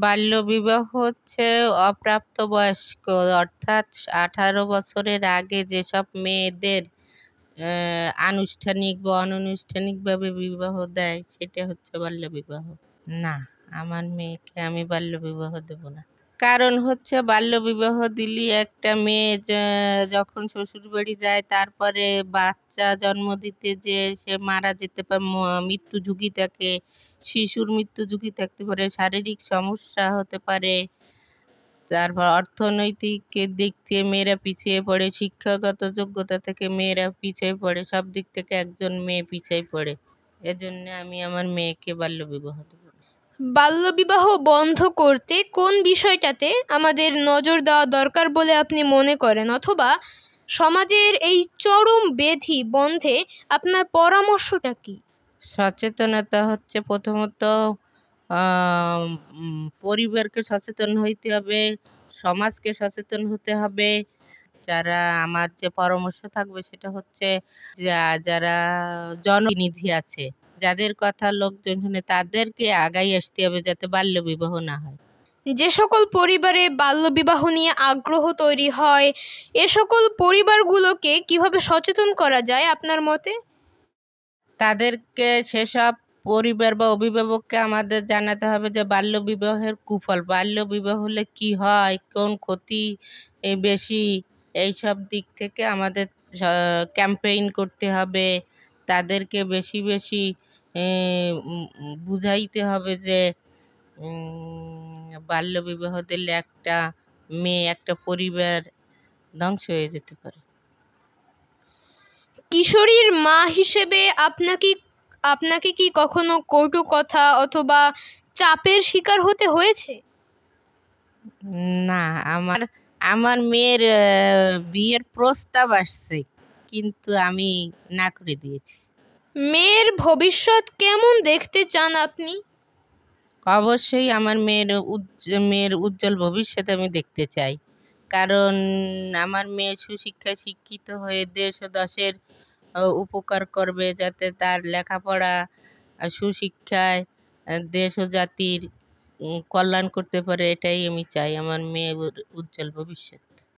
বাল্যবিবাহ হচ্ছে অপ্রাপ্তবয়স্ক অর্থাৎ ১৮ বছরের আগে যেসব মেয়েদের আনুষ্ঠানিক বা অনানুষ্ঠানিকভাবে বিবাহ দেয় সেটা হচ্ছে বাল্যবিবাহ। না, আমার মেয়েকে আমি বাল্যবিবাহ দেব না। কারণ হচ্ছে বাল্যবিবাহ দিলে একটা মেয়ে যখন শ্বশুরবাড়ি যায় তারপরে বাচ্চা জন্ম দিতে যেয়ে সে মারা যেতে পারে, মৃত্যু ঝুঁকি থাকে, শিশুর মৃত্যু ঝুঁকি থাকতে পারে, শারীরিক সমস্যা হতে পারে, তারপর অর্থনৈতিক দিক থেকে মেয়েরা পিছিয়ে পড়ে, শিক্ষাগত যোগ্যতা থেকে মেয়েরা পিছিয়ে পড়ে, সব দিক থেকে একজন মেয়ে পিছিয়ে পড়ে। এজন্য আমি আমার মেয়েকে বাল্যবিবাহ দেব না। বাল্যবিবাহ বন্ধ করতে কোন বিষয়টাতে আমাদের নজর দেওয়া দরকার বলে আপনি মনে করেন, অথবা সমাজের এই চরম ব্যাধি বন্ধে আপনার পরামর্শটা কি? সচেতনতা হচ্ছে প্রথমত পরিবারকে সচেতন হইতে হবে, সমাজকে সচেতন হতে হবে। যারা আমার যে পরামর্শ থাকবে সেটা হচ্ছে যারা জনপ্রতিনিধি আছে, যাদের কথা লোকজন শুনে তাদেরকে আগাই আসতে হবে যাতে বাল্যবিবাহ না হয়। যে সকল পরিবারে বাল্যবিবাহ নিয়ে আগ্রহ তৈরি হয়, এ সকল পরিবারগুলোকে কিভাবে সচেতন করা যায় আপনার মতে? তাদেরকে সেসব পরিবার বা অভিভাবককে আমাদের জানাতে হবে যে বাল্যবিবাহের কুফল, বাল্যবিবাহ হলে কি হয়, কোন ক্ষতি বেশি, এইসব দিক থেকে আমাদের ক্যাম্পেইন করতে হবে। তাদেরকে বেশি বেশি বুঝাইতে হবে যে বাল্যবিবাহ দিলে একটা মেয়ে, একটা পরিবার ধ্বংস হয়ে যেতে পারে। কিশোরীর মা হিসেবে আপনাকে কি কখনো কটু কথা অথবা চাপের শিকার হতে হয়েছে? না, আমার আমার মেয়ের বিয়ের প্রস্তাব আসছে, কিন্তু আমি না করে দিয়েছি। মেয়ের ভবিষ্যৎ কেমন দেখতে চান আপনি? অবশ্যই আমার মেয়ের উজ্জ্বল ভবিষ্যৎ আমি দেখতে চাই। কারণ আমার মেয়ে সুশিক্ষায় শিক্ষিত হয়ে দেশ ও দশের উপকার করবে, যাতে তার লেখাপড়া সুশিক্ষায় দেশ ও জাতির কল্যাণ করতে পারে। এটাই আমি চাই, আমার মেয়ের উজ্জ্বল ভবিষ্যৎ।